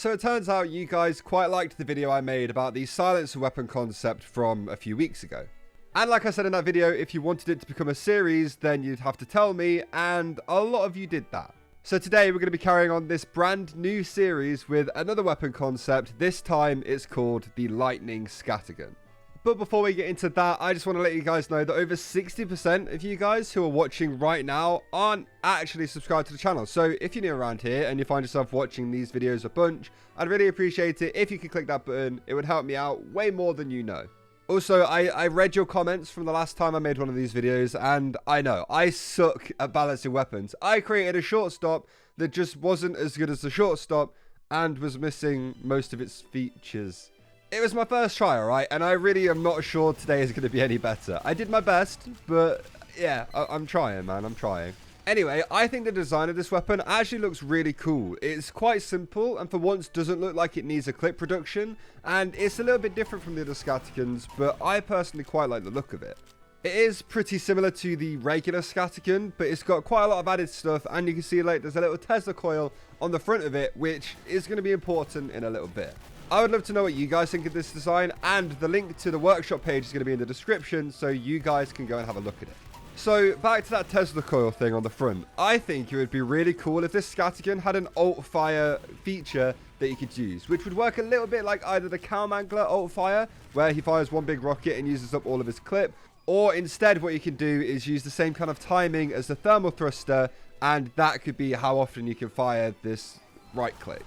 So it turns out you guys quite liked the video I made about the silencer weapon concept from a few weeks ago. And like I said in that video, if you wanted it to become a series, then you'd have to tell me, and a lot of you did that. So today we're going to be carrying on this brand new series with another weapon concept. This time it's called the Lightning Scattergun. But before we get into that, I just want to let you guys know that over 60% of you guys who are watching right now aren't actually subscribed to the channel. So if you're new around here and you find yourself watching these videos a bunch, I'd really appreciate it if you could click that button. It would help me out way more than you know. Also, I read your comments from the last time I made one of these videos, and I know, I suck at balancing weapons. I created a shortstop that just wasn't as good as the shortstop and was missing most of its features. It was my first try, alright, and I really am not sure today is going to be any better. I did my best, but yeah, I'm trying, man, I'm trying. Anyway, I think the design of this weapon actually looks really cool. It's quite simple, and for once doesn't look like it needs a clip production, and it's a little bit different from the other scatterguns, but I personally quite like the look of it. It is pretty similar to the regular scattergun, but it's got quite a lot of added stuff, and you can see like there's a little Tesla coil on the front of it, which is going to be important in a little bit. I would love to know what you guys think of this design, and the link to the workshop page is going to be in the description, so you guys can go and have a look at it. So, back to that Tesla coil thing on the front. I think it would be really cool if this scattergun had an alt-fire feature that you could use, which would work a little bit like either the Cowmangler alt-fire, where he fires one big rocket and uses up all of his clip, or instead what you can do is use the same kind of timing as the thermal thruster, and that could be how often you can fire this right click.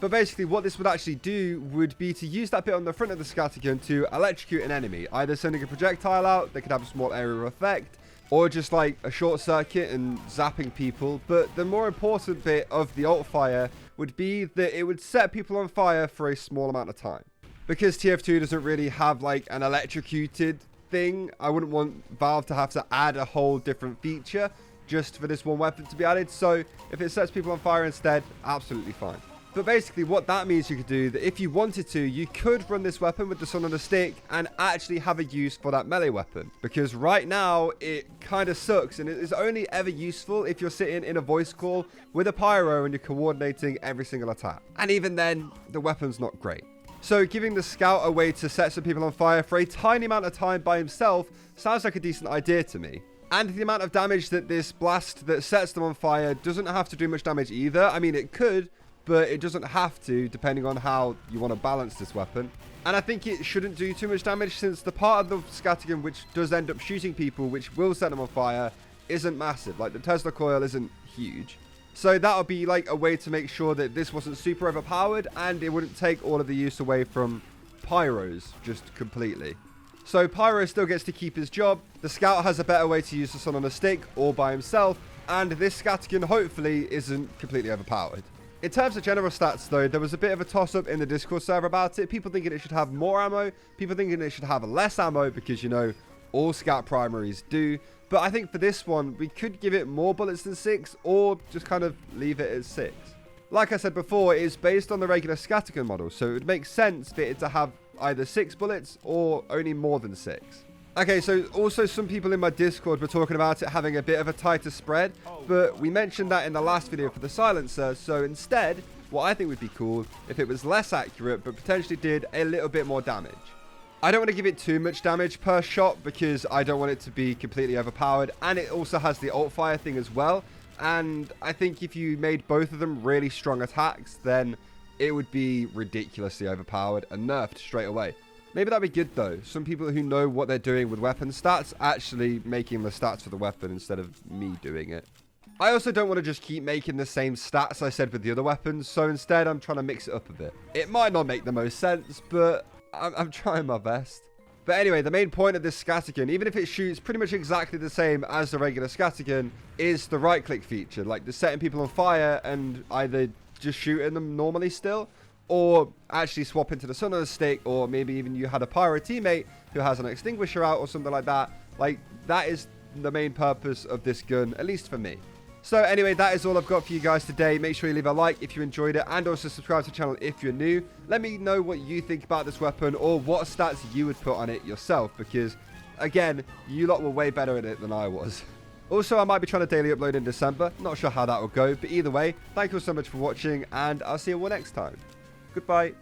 But basically what this would actually do would be to use that bit on the front of the scattergun to electrocute an enemy, either sending a projectile out that could have a small aerial effect, or just like a short circuit and zapping people. But the more important bit of the alt fire would be that it would set people on fire for a small amount of time. Because TF2 doesn't really have like an electrocuted thing, I wouldn't want Valve to have to add a whole different feature just for this one weapon to be added. So if it sets people on fire instead, absolutely fine. But basically what that means you could do, that if you wanted to, you could run this weapon with the sun on the stick and actually have a use for that melee weapon. Because right now, it kind of sucks, and it is only ever useful if you're sitting in a voice call with a pyro and you're coordinating every single attack. And even then, the weapon's not great. So giving the scout a way to set some people on fire for a tiny amount of time by himself sounds like a decent idea to me. And the amount of damage that this blast that sets them on fire doesn't have to do much damage either. I mean, it could, but it doesn't have to, depending on how you want to balance this weapon. And I think it shouldn't do too much damage, since the part of the scattergun which does end up shooting people, which will set them on fire, isn't massive. Like, the Tesla coil isn't huge. So that would be like a way to make sure that this wasn't super overpowered, and it wouldn't take all of the use away from pyros just completely. So Pyro still gets to keep his job, the scout has a better way to use the sun on a stick or by himself, and this scattergun hopefully isn't completely overpowered. In terms of general stats though, there was a bit of a toss-up in the Discord server about it. People thinking it should have more ammo, people thinking it should have less ammo, because, you know, all scout primaries do. But I think for this one, we could give it more bullets than 6, or just kind of leave it at 6. Like I said before, it is based on the regular scattergun model, so it would make sense for it to have either 6 bullets or only more than 6. Okay, so also some people in my Discord were talking about it having a bit of a tighter spread, but we mentioned that in the last video for the silencer, so instead, what I think would be cool if it was less accurate, but potentially did a little bit more damage. I don't want to give it too much damage per shot, because I don't want it to be completely overpowered, and it also has the alt fire thing as well, and I think if you made both of them really strong attacks, then it would be ridiculously overpowered and nerfed straight away. Maybe that'd be good though. Some people who know what they're doing with weapon stats actually making the stats for the weapon instead of me doing it. I also don't want to just keep making the same stats I said with the other weapons, so instead I'm trying to mix it up a bit. It might not make the most sense, but I'm trying my best. But anyway, the main point of this scattergun, even if it shoots pretty much exactly the same as the regular scattergun, is the right click feature, like the setting people on fire and either just shooting them normally still, or actually swap into the sun on a stick, or maybe even you had a pyro teammate who has an extinguisher out or something like that. Like, that is the main purpose of this gun, at least for me. So anyway, that is all I've got for you guys today. Make sure you leave a like if you enjoyed it, and also subscribe to the channel if you're new. Let me know what you think about this weapon, or what stats you would put on it yourself, because again, you lot were way better at it than I was. Also, I might be trying to daily upload in December. Not sure how that will go, but either way, thank you all so much for watching, and I'll see you all next time. Goodbye.